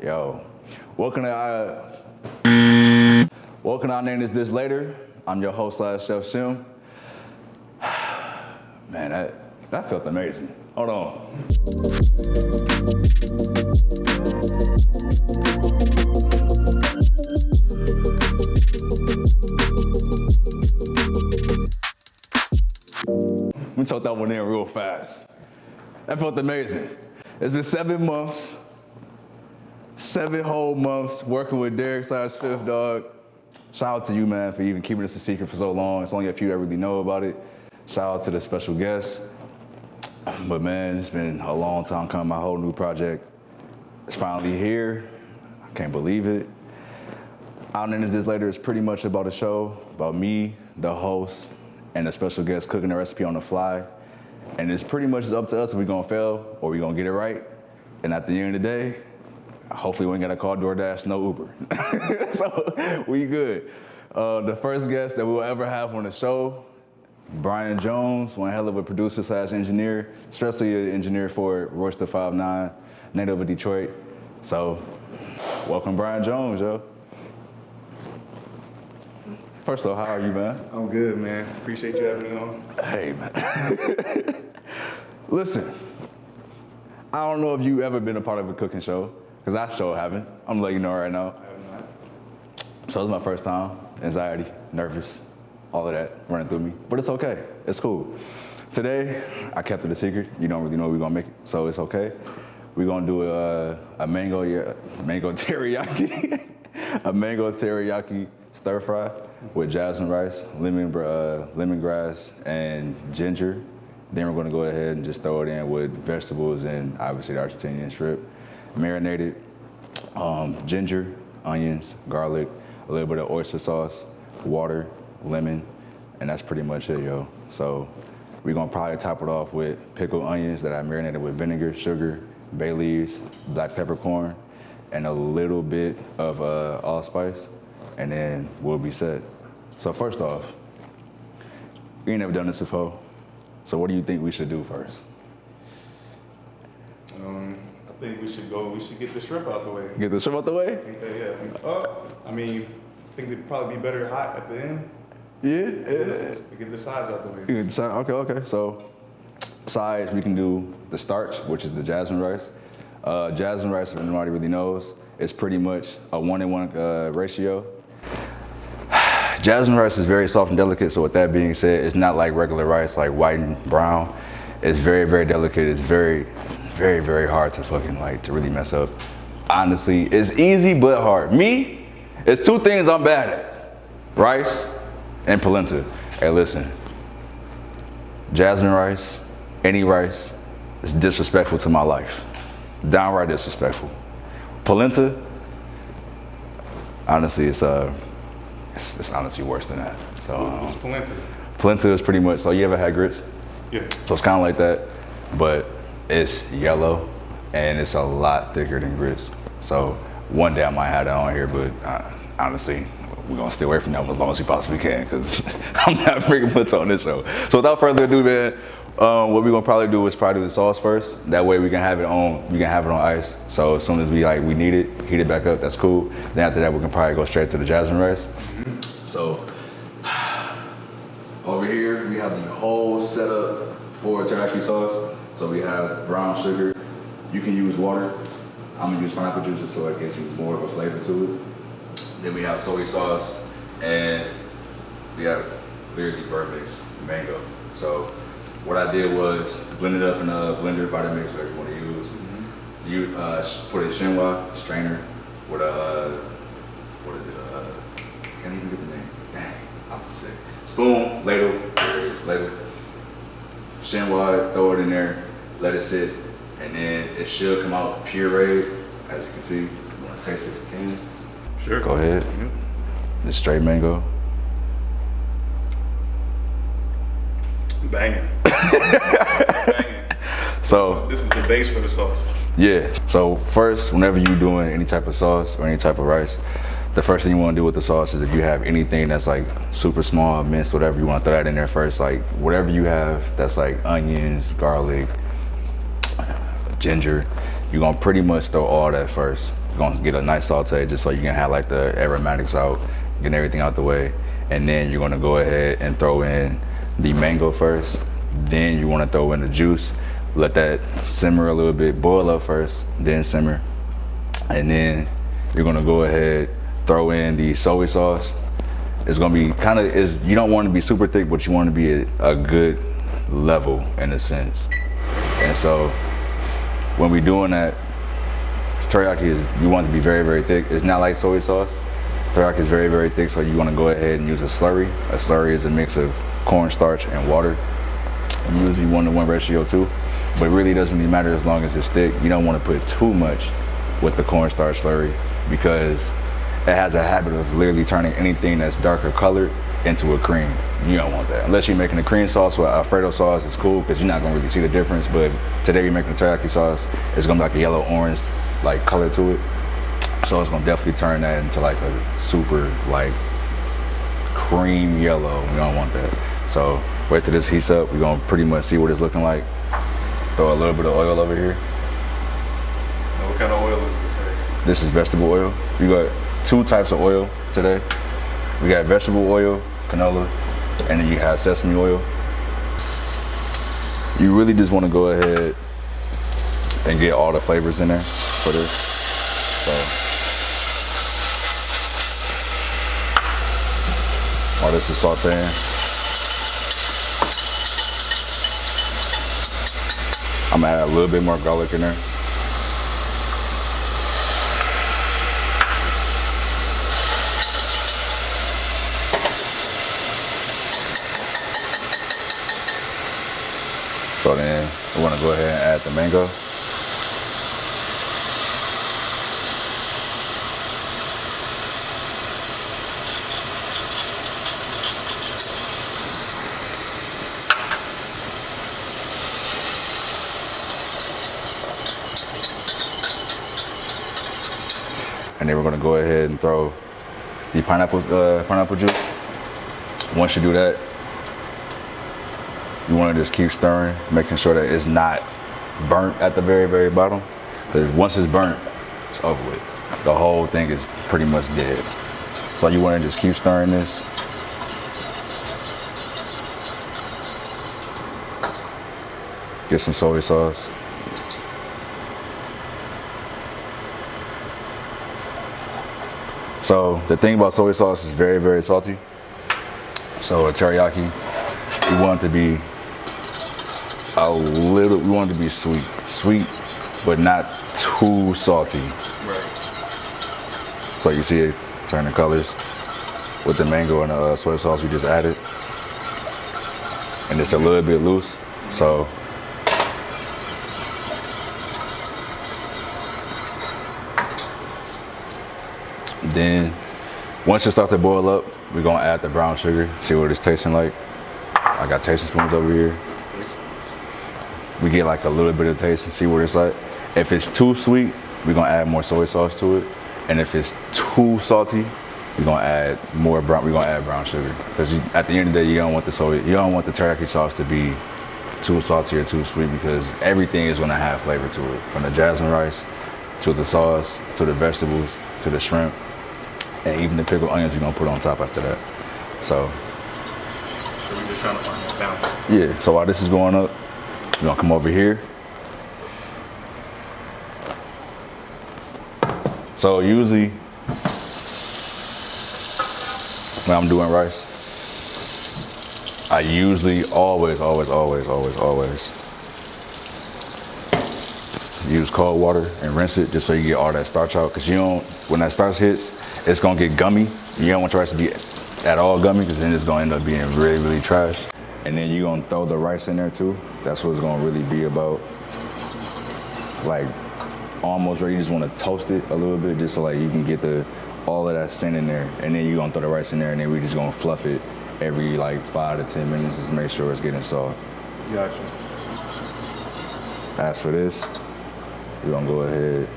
Yo, welcome to Our Name Is This Later. I'm your host, Chef Shem. Man, that felt amazing. Hold on. Let me talk that one in real fast. That felt amazing. It's been 7 months. 7 whole months working with Derek /Fifth Dog. Shout out to you, man, for even keeping this a secret for so long. It's only a few that really know about it. Shout out to the special guests. But man, it's been a long time coming. My whole new project is finally here. I can't believe it. Our Name Is This Later is pretty much about a show about me, the host, and the special guest cooking the recipe on the fly. And it's pretty much up to us if we're gonna fail or we're gonna get it right. And at the end of the day, hopefully we ain't gotta call DoorDash, no Uber. So we good. The first guest that we'll ever have on the show, Brian Jones, one hell of a producer / engineer, especially an engineer for Royster 5'9", native of Detroit. So welcome Brian Jones, yo. First off, how are you, man? I'm good, man. Appreciate you having me on. Hey, man. Listen, I don't know if you ever been a part of a cooking show, because I sure haven't. I'm letting you know right now. I have not. So it was my first time. Anxiety, nervous, all of that running through me. But it's okay. It's cool. Today, I kept it a secret. You don't really know we're gonna make it, so it's okay. We're gonna do a mango teriyaki, a mango teriyaki stir fry with jasmine rice, lemongrass, and ginger. Then we're gonna go ahead and just throw it in with vegetables and obviously the Argentinian shrimp. Marinated, ginger, onions, garlic, a little bit of oyster sauce, water, lemon, and that's pretty much it, yo. So we're gonna probably top it off with pickled onions that I marinated with vinegar, sugar, bay leaves, black peppercorn, and a little bit of allspice, and then we'll be set. So first off, we ain't never done this before, so what do you think we should do first? I think we should get the shrimp out the way. Get the shrimp out the way? I think it'd probably be better hot at the end. Yeah. Get the sides out the way. You can decide, okay. So sides, we can do the starch, which is the jasmine rice. Jasmine rice, if nobody really knows, is pretty much a 1-in-1 ratio. Jasmine rice is very soft and delicate, so with that being said, it's not like regular rice, like white and brown. It's very, very delicate. It's very, very, very hard to to really mess up. Honestly, it's easy but hard. Me, it's 2 things I'm bad at: rice and polenta. Hey, listen, jasmine rice, any rice, is disrespectful to my life. Downright disrespectful. Polenta, honestly, it's honestly worse than that. So What's polenta? Polenta is pretty much, so you ever had grits? Yeah. So it's kind of like that, but it's yellow and it's a lot thicker than grits. So one day I might have that on here, but honestly, we're gonna stay away from that one as long as we possibly can, because I'm not bringing polenta on this show. So without further ado, man, what we're gonna probably do is do the sauce first. That way we can have it on ice. So as soon as we need it, heat it back up, that's cool. Then after that, we can probably go straight to the jasmine rice. So over here, we have the whole setup for teriyaki sauce. So we have brown sugar. You can use water. I'm gonna use pineapple juice so it gives you more of a flavor to it. Then we have soy sauce, and we have literally bird-mixed mango. So what I did was blend it up in a blender, Vitamix, whatever you want to use. You put a chinois strainer with a, can't even get the name. Dang, I'm sick. Spoon, ladle, there it is, ladle. Chinois, throw it in there, let it sit, and then it should come out pureed, as you can see. You want to taste it, you can. Sure. Go ahead. The straight mango. Banging. Banging. So this is the base for the sauce. Yeah. So first, whenever you're doing any type of sauce or any type of rice, the first thing you want to do with the sauce is if you have anything that's like super small, minced, whatever, you want to throw that in there first. Like whatever you have that's like onions, garlic, ginger, you're gonna pretty much throw all that first. You're gonna get a nice saute just so you can have like the aromatics out, get everything out the way. And then you're gonna go ahead and throw in the mango first. Then you wanna throw in the juice. Let that simmer a little bit, boil up first, then simmer. And then you're gonna go ahead, throw in the soy sauce. It's gonna be you don't want to be super thick, but you want to be a good level in a sense. And so when we're doing that, teriyaki you want it to be very, very thick. It's not like soy sauce. Teriyaki is very, very thick, so you want to go ahead and use a slurry. A slurry is a mix of cornstarch and water. Usually 1-to-1 ratio too, but it really doesn't really matter as long as it's thick. You don't want to put too much with the cornstarch slurry because it has a habit of literally turning anything that's darker colored into a cream. You don't want that. Unless you're making a cream sauce with Alfredo sauce, it's cool because you're not gonna really see the difference. But today you're making a teriyaki sauce, it's gonna be like a yellow-orange like color to it. So it's gonna definitely turn that into like a super like cream yellow. We don't want that. So wait till this heats up. We're gonna pretty much see what it's looking like. Throw a little bit of oil over here. Now, what kind of oil is this here? This is vegetable oil. You got 2 types of oil today. We got vegetable oil, canola, and then you have sesame oil. You really just want to go ahead and get all the flavors in there for this. So while this is sauteing, I'm gonna add a little bit more garlic in there. So then we want to go ahead and add the mango. And then we're going to go ahead and throw the pineapple juice. Once you do that, you want to just keep stirring, making sure that it's not burnt at the very, very bottom. Because once it's burnt, it's over with. The whole thing is pretty much dead. So you want to just keep stirring this. Get some soy sauce. So the thing about soy sauce is very, very salty. So a teriyaki, we want it to be we want it to be sweet, but not too salty. Right. So you see it turning colors with the mango and the soy sauce we just added. And it's a little bit loose, so then once it starts to boil up, we're gonna add the brown sugar, see what it's tasting like. I got tasting spoons over here. We get like a little bit of taste and see what it's like. If it's too sweet, we're gonna add more soy sauce to it. And if it's too salty, we're gonna add brown sugar. Because at the end of the day, you don't want the teriyaki sauce to be too salty or too sweet because everything is gonna have flavor to it. From the jasmine rice, to the sauce, to the vegetables, to the shrimp, and even the pickled onions you're gonna put on top after that. So we're just trying to find that balance. yeah, so while this is going up, we're gonna come over here. So usually when I'm doing rice, I usually always use cold water and rinse it just so you get all that starch out. Cause when that starch hits, it's gonna get gummy. You don't want your rice to be at all gummy because then it's gonna end up being really, really trash. And then you're gonna throw the rice in there too. That's what it's gonna really be about. Like almost ready, you just wanna toast it a little bit just so like you can get all of that sin in there. And then you're gonna throw the rice in there and then we're just gonna fluff it every like 5 to 10 minutes just to make sure it's getting soft. Gotcha. As for this, we're gonna go ahead,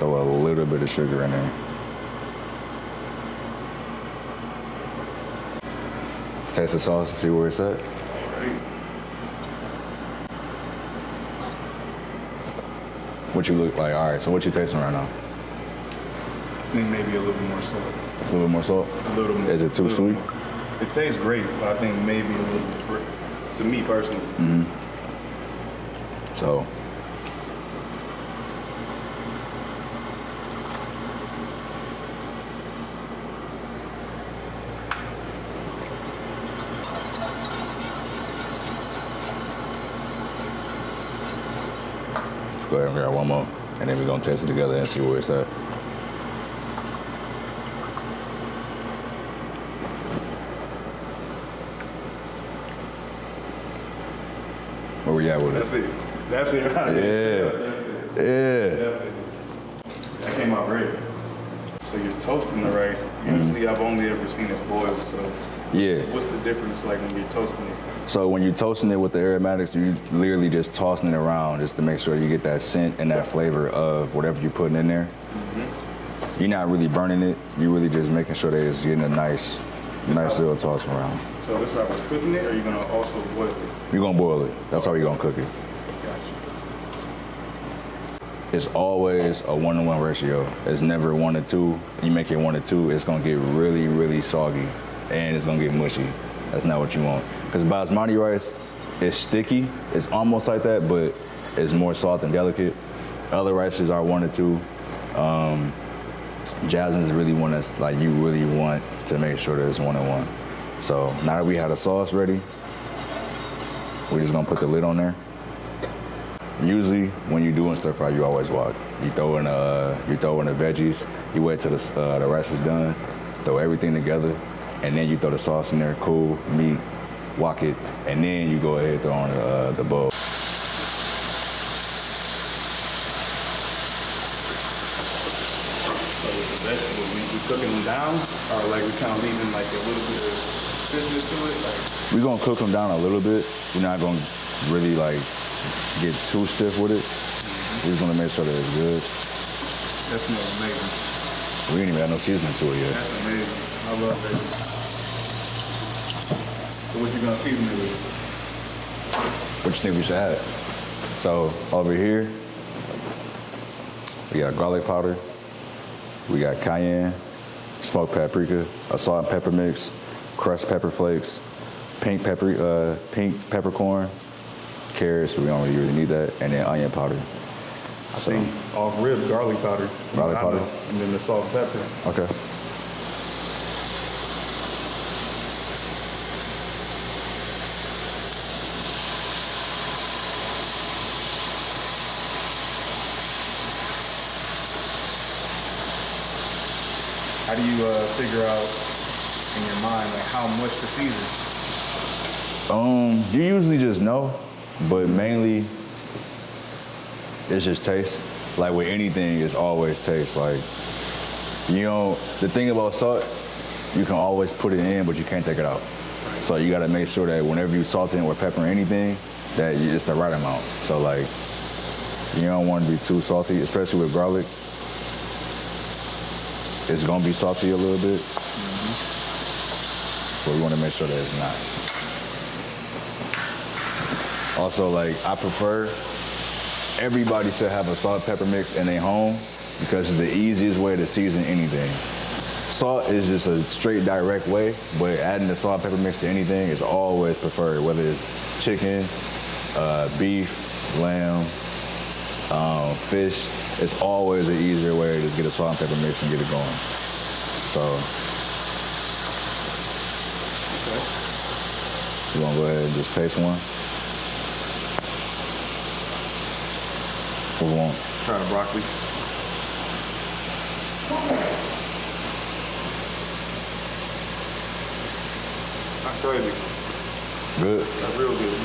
throw a little bit of sugar in there. Taste the sauce and see where it's at. What you look like? All right, so what you tasting right now? think maybe a little more salt. A little bit more salt? A little more. Is it too sweet? More. It tastes great, but I think maybe a little bit, to me personally. Mm-hmm. So. Go ahead and grab one more, and then we're gonna taste it together and see where it's at. Where we at with it? That's it. Right Yeah. That came out great. So you're toasting the rice. Usually I've only ever seen it boiled, so Yeah. what's the difference like when you're toasting it? So when you're toasting it with the aromatics, you're literally just tossing it around just to make sure you get that scent and that flavor of whatever you're putting in there. Mm-hmm. You're not really burning it. You're really just making sure that it's getting a nice little toss around. So this is how we're cooking it, or you're gonna also boil it? You're gonna boil it. That's how you're gonna cook it. Gotcha. It's always a 1-to-1 ratio. It's never 1-to-2. You make it 1-to-2, it's gonna get really, really soggy, and it's gonna get mushy. That's not what you want. Because basmati rice is sticky. It's almost like that, but it's more soft and delicate. Other rices are 1-to-2. Jasmine's really one that's like you really want to make sure that it's 1-to-1. So now that we have the sauce ready, we're just gonna put the lid on there. Usually, when you're doing stir fry, you always walk. You throw in the veggies. You wait till the rice is done. Throw everything together, and then you throw the sauce in there. Cool meat, wok it, and then you go ahead and throw on the bowl. So with the vegetables, we cooking them down, or like we kind of leaving like a little bit of stiffness to it? Like We're gonna cook them down a little bit. We're not gonna really like get too stiff with it. We're just gonna make sure that it's good. that smells amazing. We ain't even got no seasoning to it yet. That's amazing. I love that. So what you gonna season it with? What you think we should add? So over here, we got garlic powder. We got cayenne, smoked paprika, a salt and pepper mix, crushed pepper flakes, pink peppercorn, carrots, we don't really need that, and then onion powder. I think off rib garlic powder. Garlic powder? And then the salt and pepper. Okay. How do you figure out in your mind like how much to season? You usually just know, but mainly it's just taste. Like with anything, it's always taste. Like, you know, the thing about salt, you can always put it in, but you can't take it out. So you gotta make sure that whenever you salt it in with pepper or anything, that it's the right amount. So like, you don't want to be too salty, especially with garlic. It's gonna be salty a little bit, but we want to make sure that it's not. Also, like, I prefer everybody should have a salt and pepper mix in their home because it's the easiest way to season anything. Salt is just a straight, direct way, but adding the salt and pepper mix to anything is always preferred, whether it's chicken, beef, lamb, fish. It's always an easier way to just get a salt and pepper mix and get it going. So, you wanna go ahead and just taste one? What we want? Try the broccoli. That's crazy. Good? That's real good.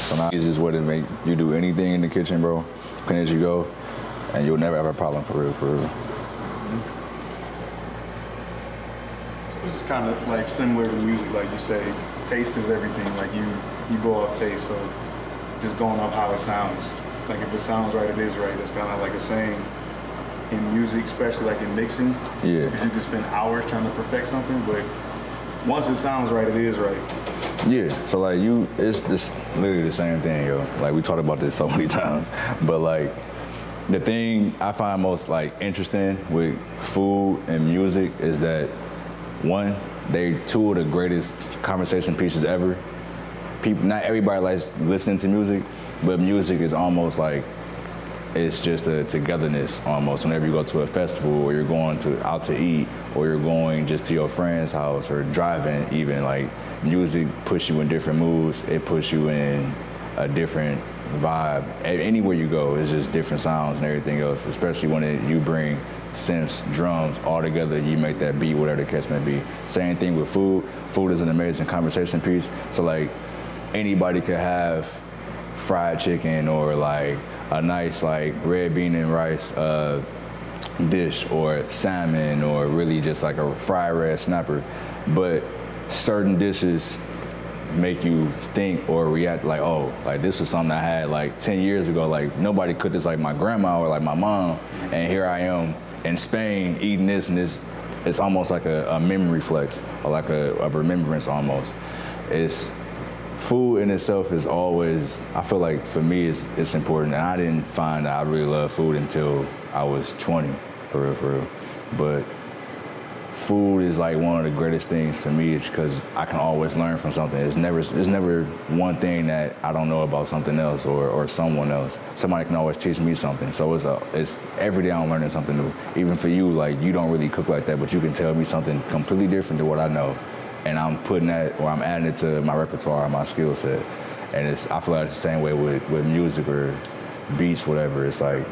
So now, the easiest way to make you do anything in the kitchen, bro, clean as you go, and you'll never have a problem for real, for real. So this is kind of like similar to music, like you say, taste is everything. Like you go off taste, so just going off how it sounds. Like if it sounds right, it is right. That's kind of like a saying in music, especially like in mixing. Yeah. Because you can spend hours trying to perfect something, but once it sounds right, it is right. Yeah, so like it's this literally the same thing, yo. Like we talked about this so many times, but like the thing I find most like interesting with food and music is that one, they two of the greatest conversation pieces ever. People, not everybody likes listening to music, but music is almost like it's just a togetherness almost. Whenever you go to a festival or you're going out to eat or you're going just to your friend's house or driving even, like music puts you in different moods. It puts you in a different vibe. Anywhere you go, it's just different sounds and everything else, especially when you bring synths, drums, all together, you make that beat, whatever the case may be. Same thing with food. Food is an amazing conversation piece. So like anybody could have fried chicken or like a nice like red bean and rice dish or salmon or really just like a fried red snapper. But certain dishes make you think or react like, oh, like this was something I had like 10 years ago. Like nobody cooked this like my grandma or like my mom. And here I am in Spain eating this, and this, it's almost like a memory flex or like a remembrance almost. It's food in itself is always, I feel like for me it's important. And I didn't find that I really love food until I was 20, for real. But food is like one of the greatest things to me, is because I can always learn from something. There's never one thing that I don't know about something else or someone else. Somebody can always teach me something. So it's every day I'm learning something new. Even for you, like you don't really cook like that, but you can tell me something completely different than what I know. And I'm putting that, or I'm adding it to my repertoire, my skill set. And I feel like it's the same way with music or beats, whatever. It's like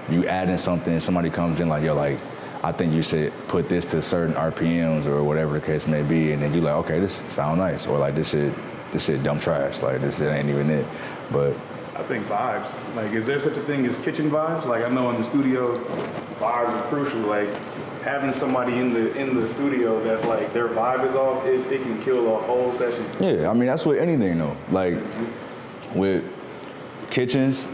you add in something, somebody comes in like, yo, like, I think you should put this to certain RPMs or whatever the case may be, and then you like, okay, this sound nice, or like this shit dumb trash, like this shit ain't even it. But I think vibes. Like, is there such a thing as kitchen vibes? Like, I know in the studio, vibes are crucial. Like, having somebody in the studio that's like their vibe is off, it can kill a whole session. yeah, I mean that's with anything though. Like with kitchens,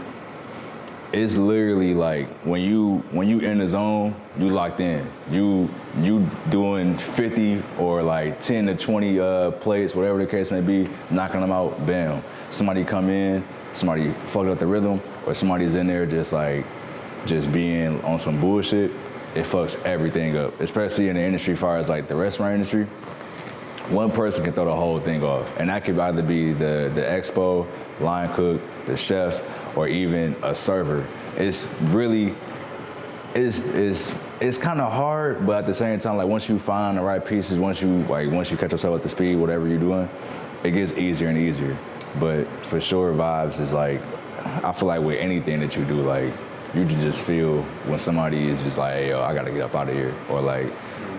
it's literally like when you in the zone, you locked in. You doing 50 or like 10 to 20 plates, whatever the case may be, knocking them out, bam. Somebody come in, somebody fucked up the rhythm, or somebody's in there just being on some bullshit. It fucks everything up, especially in the industry as far as like the restaurant industry. One person can throw the whole thing off, and that could either be the expo, line cook, the chef, or even a server. It's really, it's kind of hard, but at the same time, like once you find the right pieces, once you catch yourself at the speed, whatever you're doing, it gets easier and easier. But for sure, vibes is like, I feel like with anything that you do, like you can just feel when somebody is just like, hey, yo, I gotta get up out of here, or like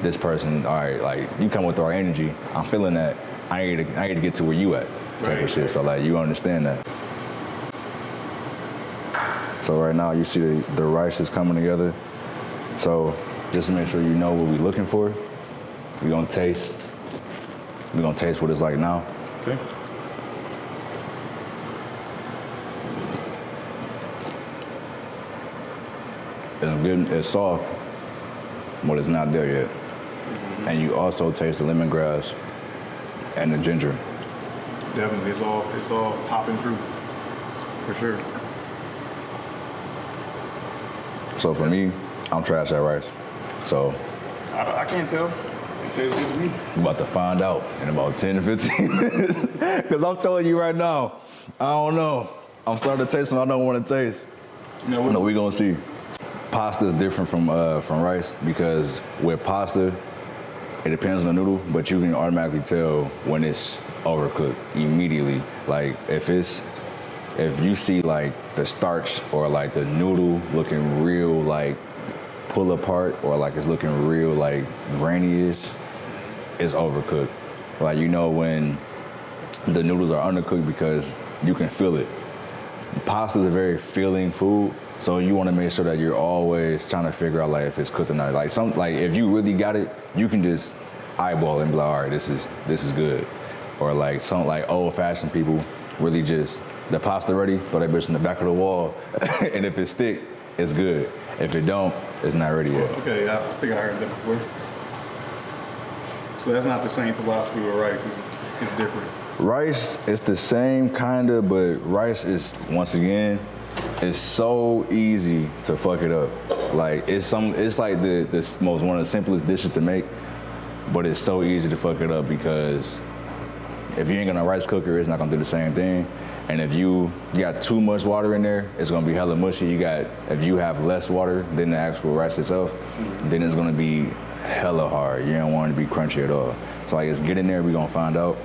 this person, all right, like you come with the right energy, I'm feeling that, I need to get to where you at, type of shit. So like you understand that. So right now you see the rice is coming together. So just to make sure you know what we're looking for, we're gonna taste what it's like now. Okay. It's good, it's soft, but it's not there yet. Mm-hmm. And you also taste the lemongrass and the ginger. Definitely, it's all popping through, for sure. So for me, I'm trash at rice. So I can't tell. It tastes good to me. I'm about to find out in about 10 to 15 minutes. Because I'm telling you right now, I don't know. I'm starting to taste something I don't want to taste. No, we're gonna see. Pasta is different from rice, because with pasta, it depends on the noodle, but you can automatically tell when it's overcooked immediately. Like if you see like the starch or like the noodle looking real like pull apart, or like it's looking real like grainy-ish, it's overcooked. Like you know when the noodles are undercooked because you can feel it. Pasta is a very filling food, so you want to make sure that you're always trying to figure out like if it's cooked or not. Like if you really got it, you can just eyeball it and be like, all right, this is good. Or like some like old-fashioned people really just, the pasta ready, throw that bitch in the back of the wall, and if it's thick, it's good. If it don't, it's not ready yet. Okay, yeah, I think I heard that before. So that's not the same philosophy with rice. It's different. Rice is the same kinda, but rice is, once again, it's so easy to fuck it up. Like it's like the most one of the simplest dishes to make, but it's so easy to fuck it up because if you ain't got a rice cooker, it's not gonna do the same thing. And if you got too much water in there, it's gonna be hella mushy. If you have less water than the actual rice itself, then it's gonna be hella hard. You don't want it to be crunchy at all. So like, it's get in there, we gonna find out.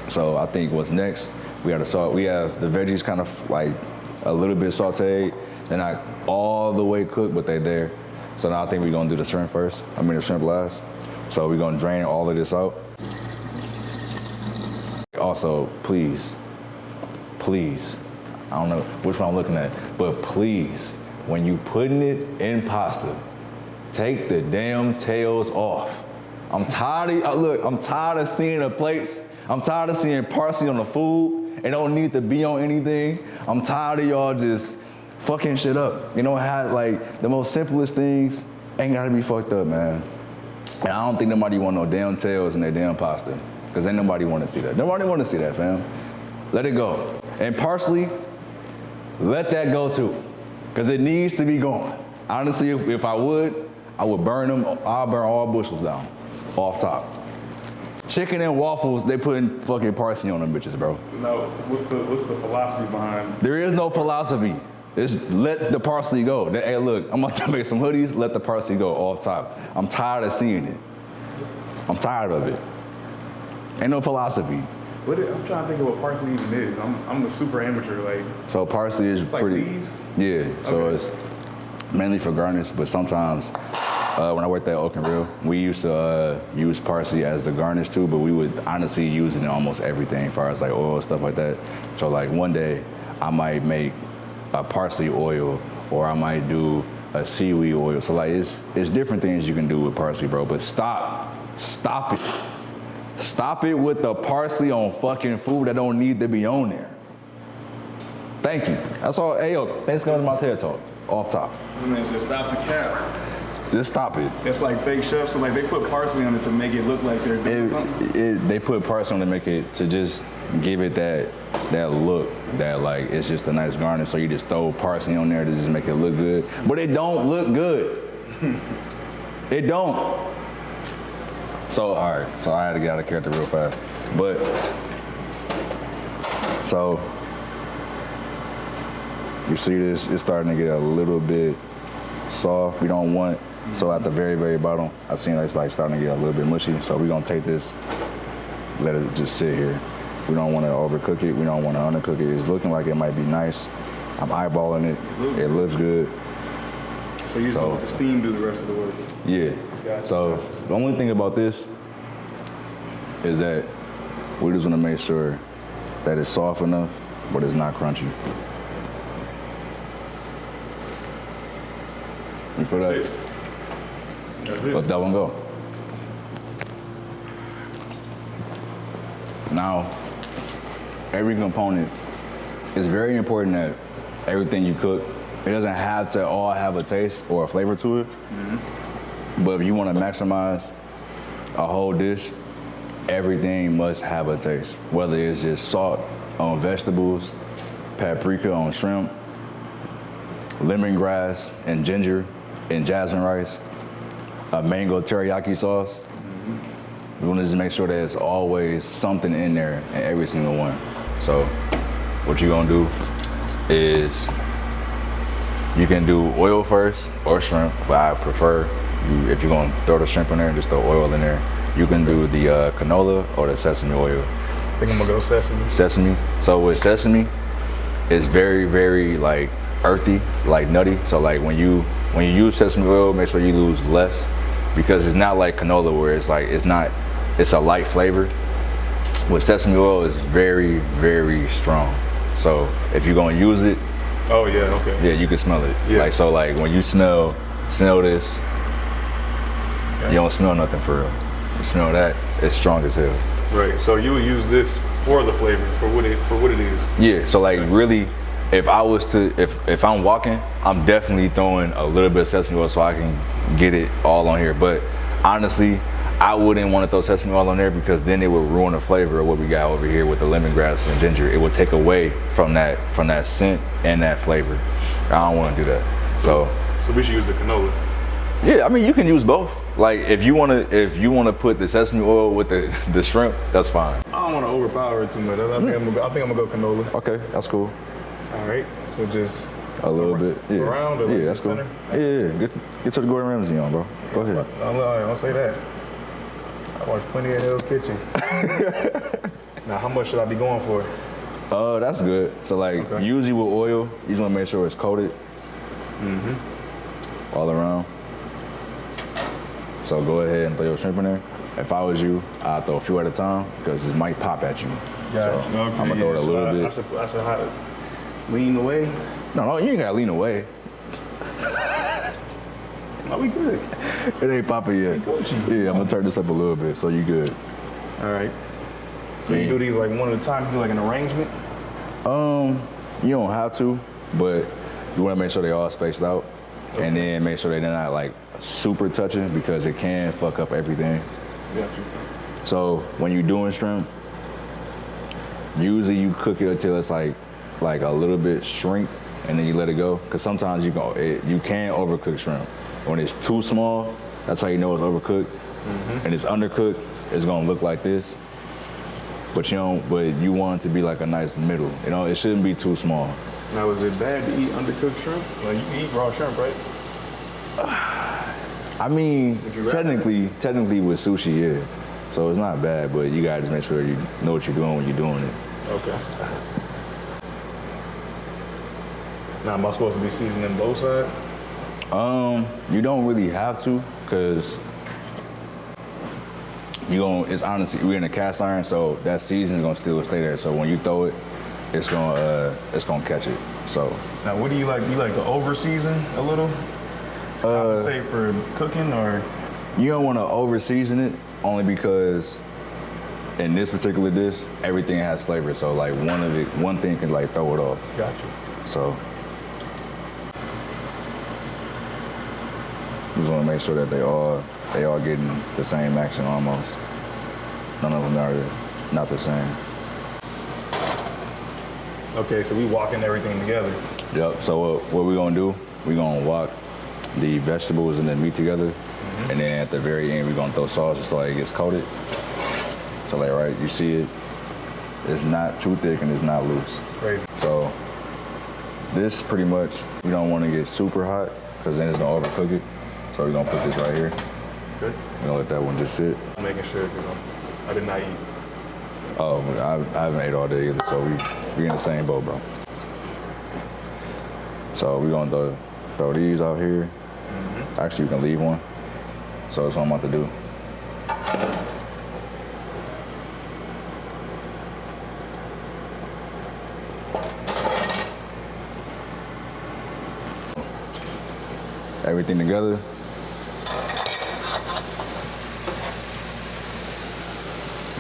So I think what's next, we got the salt. We have the veggies kind of like a little bit sauteed. They're not all the way cooked, but they're there. So now I think we're gonna do the shrimp first. The shrimp last. So we're gonna drain all of this out. Also, please, I don't know which one I'm looking at, but please, when you putting it in pasta, take the damn tails off. I'm tired of seeing the plates. I'm tired of seeing parsley on the food. It don't need to be on anything. I'm tired of y'all just fucking shit up. You know how like the most simplest things ain't gotta be fucked up, man. And I don't think nobody want no damn tails in their damn pasta. Cause ain't nobody wanna see that. Nobody wanna see that, fam. Let it go. And parsley, let that go too. Cause it needs to be gone. Honestly, if I would burn them. I'll burn all bushels down, off top. Chicken and waffles, they putting fucking parsley on them bitches, bro. No, what's the philosophy behind? There is no philosophy. It's let the parsley go. Hey, look, I'm about to make some hoodies, let the parsley go off top. I'm tired of seeing it. I'm tired of it. Ain't no philosophy. I'm trying to think of what parsley even is. I'm a super amateur, like. So parsley is pretty. Like leaves? Yeah, so Okay. it's mainly for garnish, but sometimes when I worked at Oak and Real, we used to use parsley as the garnish too, but we would honestly use it in almost everything as far as like oil, stuff like that. So like one day I might make a parsley oil or I might do a seaweed oil. So like it's different things you can do with parsley, bro, but stop it. Stop it with the parsley on fucking food that don't need to be on there. Thank you. That's all. Hey, yo, thanks for coming to my TED Talk. Off top. This man said stop the cap. Just stop it. It's like fake chefs, so like they put parsley on it to make it look like they're doing something. They put parsley on to make it, to just give it that look, that like, it's just a nice garnish. So you just throw parsley on there to just make it look good. But it don't look good. It don't. So, all right, so I had to get out of character real fast. But, so, you see this, it's starting to get a little bit soft. We don't want, so at the very, very bottom, I seen it's like starting to get a little bit mushy. So we're gonna take this, let it just sit here. We don't wanna overcook it. We don't wanna undercook it. It's looking like it might be nice. I'm eyeballing it. It looks good. So you let the steam do the rest of the work. Yeah. Gotcha. So the only thing about this is that we just want to make sure that it's soft enough, but it's not crunchy. You feel that? That's it. Let that one go. Now, every component, it's very important that everything you cook, it doesn't have to all have a taste or a flavor to it. But if you want to maximize a whole dish, everything must have a taste. Whether it's just salt on vegetables, paprika on shrimp, lemongrass and ginger and jasmine rice, a mango teriyaki sauce. We want to just make sure that there's always something in there in every single one. So what you're gonna do is you can do oil first or shrimp, but I prefer if you're gonna throw the shrimp in there, just throw oil in there. You can do the canola or the sesame oil. I think I'm gonna go sesame. Sesame. So with sesame, it's very, very like earthy, like nutty. So like when you use sesame oil, make sure you use less because it's not like canola where it's a light flavor. With sesame oil, it's very, very strong. So if you're gonna use it, oh yeah, okay. yeah, you can smell it. Yeah. Like so, like when you smell this, you don't smell nothing for real. You smell that, it's strong as hell. Right. So you would use this for the flavor, for what it is. Yeah. So like really, if I'm walking, I'm definitely throwing a little bit of sesame oil so I can get it all on here. But honestly, I wouldn't want to throw sesame oil on there because then it would ruin the flavor of what we got over here with the lemongrass and ginger. It would take away from that scent and that flavor. I don't want to do that. So we should use the canola. yeah, I mean you can use both. Like if you wanna put the sesame oil with the shrimp, that's fine. I don't want to overpower it too much. I think I'm gonna go canola. Okay, that's cool. All right, so just A little bit, yeah. around or yeah, that's cool. center? Yeah. Get your Gordon Ramsay on, bro. Go ahead. Don't say that. I watched plenty of Hell's Kitchen. Now, how much should I be going for? That's good. So like usually with oil, you just want to make sure it's coated. All around. So go ahead and throw your shrimp in there. If I was you, I'd throw a few at a time because it might pop at you. So Okay, I'm gonna throw it a little bit. I should lean away. No, you ain't gotta lean away. No, we good. It ain't popping yet. Yeah, I'm gonna turn this up a little bit so you good. All right. So you do these like one at a time, you do like an arrangement? You don't have to, but you wanna make sure they all spaced out. And then make sure they're not like super touching because it can fuck up everything. Got you. So when you're doing shrimp, usually you cook it until it's like a little bit shrink, and then you let it go. Because sometimes you can overcook shrimp. When it's too small, that's how you know it's overcooked. And it's undercooked, it's gonna look like this. But you want it to be like a nice middle. You know, it shouldn't be too small. Now, is it bad to eat undercooked shrimp? Like you can eat raw shrimp, right? I mean, Would you rather? technically with sushi, yeah. So it's not bad, but you gotta just make sure you know what you're doing when you're doing it. Okay. Now, am I supposed to be seasoning both sides? You don't really have to, cause it's honestly, we're in a cast iron, so that seasoning's gonna still stay there. So when you throw it, it's gonna catch it. So. Now, what do you like? You like to over season a little to compensate for cooking, or? You don't want to over season it only because in this particular dish, everything has flavor. So like one thing can like throw it off. Got you. So. Just want to make sure that they all getting the same action almost. None of them are not the same. Okay, so we walking everything together. Yep. So what we're gonna do? We're gonna walk the vegetables and the meat together, and then at the very end we're gonna throw sauce just so like it gets coated. So like right, you see it. It's not too thick and it's not loose. Crazy. So this pretty much we don't want to get super hot because then it's gonna overcook it. So we're gonna put this right here. Good. We're gonna let that one just sit. I'm making sure, I did not eat. Oh, I haven't ate all day either, so we in the same boat, bro. So we're gonna throw these out here. Actually, you can leave one. So that's what I'm about to do. Everything together.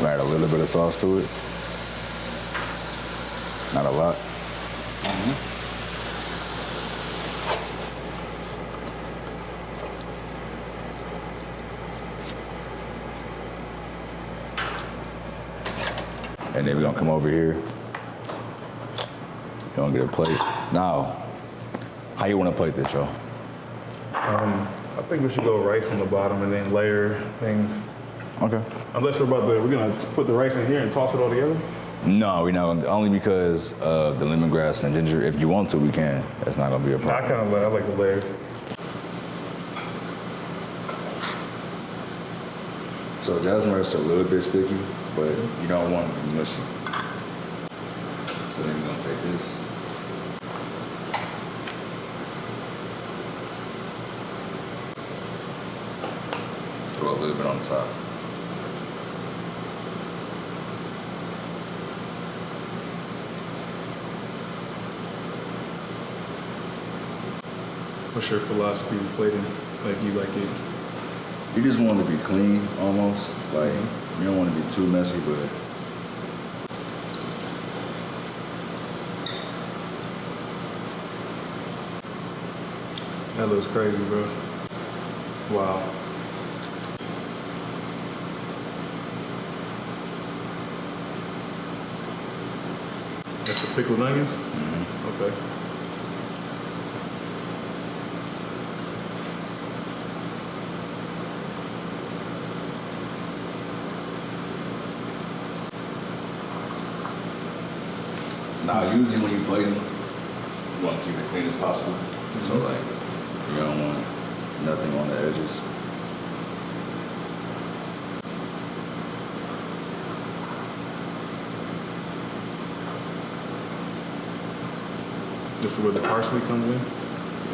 Add a little bit of sauce to it. Not a lot. And then we're gonna come over here. You're gonna get a plate. Now, how you wanna plate this, y'all? I think we should go rice on the bottom and then layer things. Okay. Unless we're gonna put the rice in here and toss it all together? No, we're not gonna, only because of the lemongrass and ginger. If you want to, we can. That's not gonna be a problem. I like the layers. So jasmine is a little bit sticky, but you don't want it to be mushy. So then we're gonna take this. Throw a little bit on top. What's your philosophy with plating? Like you like it? You just want it to be clean, almost. Like, you don't want to be too messy, but That looks crazy, bro. Wow. Pickled onions? Okay. Now, usually when you plating, you want to keep it clean as possible. So like, you don't want nothing on the edges. This is where the parsley comes in?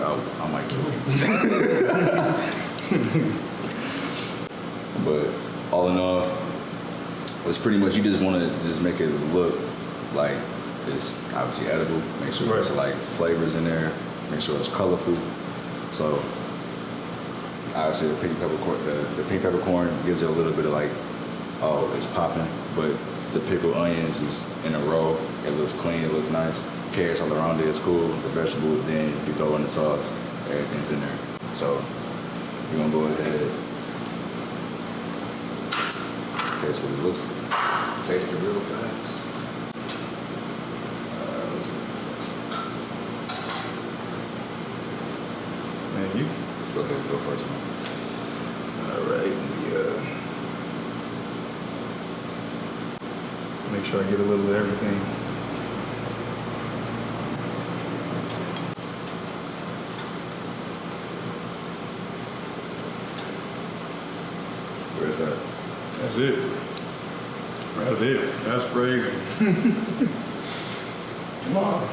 I might kill it. But all in all, it's pretty much, you just want to just make it look like it's obviously edible. Make sure there's like flavors in there. Make sure it's colorful. So obviously the pink peppercorn, the pink peppercorn gives it a little bit of like, oh, it's popping. But the pickled onions is in a row. It looks clean. It looks nice. Carrots all around it is cool. The vegetable, then you throw in the sauce. Everything's in there. So we're gonna go ahead. Taste what it looks like. Taste it real fast. Man, you? Go ahead, go first, man. All right, make sure I get a little of everything. Where's that? That's it. That's it. That's crazy. Come on.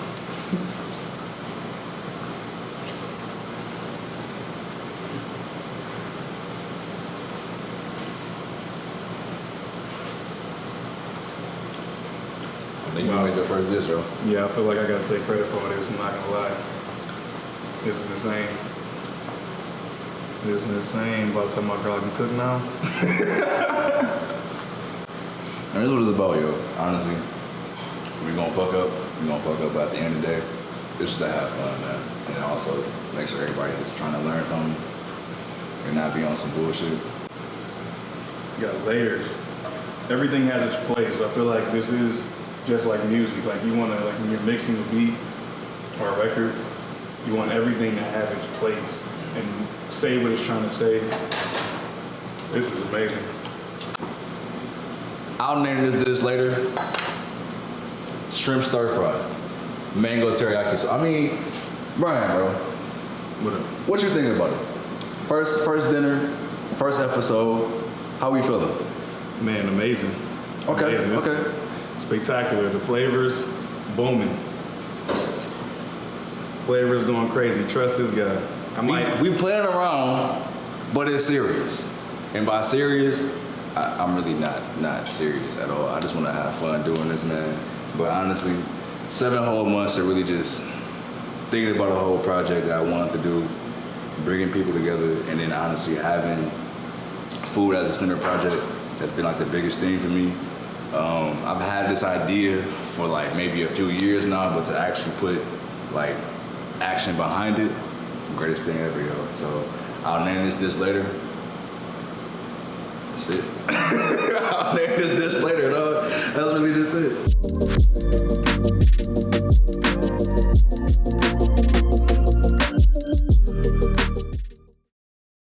I think you made your first dish, bro. Yeah, I feel like I gotta take credit for this, I'm not gonna lie. This is insane. This is insane. About to tell my girl I can cook now. And this is what it's about, yo. Honestly, we're gonna fuck up. We're gonna fuck up, but at the end of the day, it's just to have fun, man. And also make sure everybody is trying to learn something and not be on some bullshit. You got layers. Everything has its place. I feel like this is just like music. Like you wanna, like when you're mixing a beat or a record, you want everything to have its place and say what it's trying to say. This is amazing. I'll name this dish later. Shrimp stir fry, mango teriyaki. So I mean, Brian, bro, what you thinking about it? First dinner, first episode. How we feeling? Man, amazing. Okay, Amazing. This okay. is spectacular. The flavors, booming. Flavors going crazy. Trust this guy. We playing around, but it's serious. And by serious, I'm really not serious at all. I just want to have fun doing this, man. But honestly, 7 whole months of really just thinking about a whole project that I wanted to do, bringing people together, and then honestly having food as a center project has been like the biggest thing for me. I've had this idea for like maybe a few years now, but to actually put like action behind it, greatest thing ever, yo. So I'll name this dish later. That's it. I'll name this dish later, dog. That's really just it.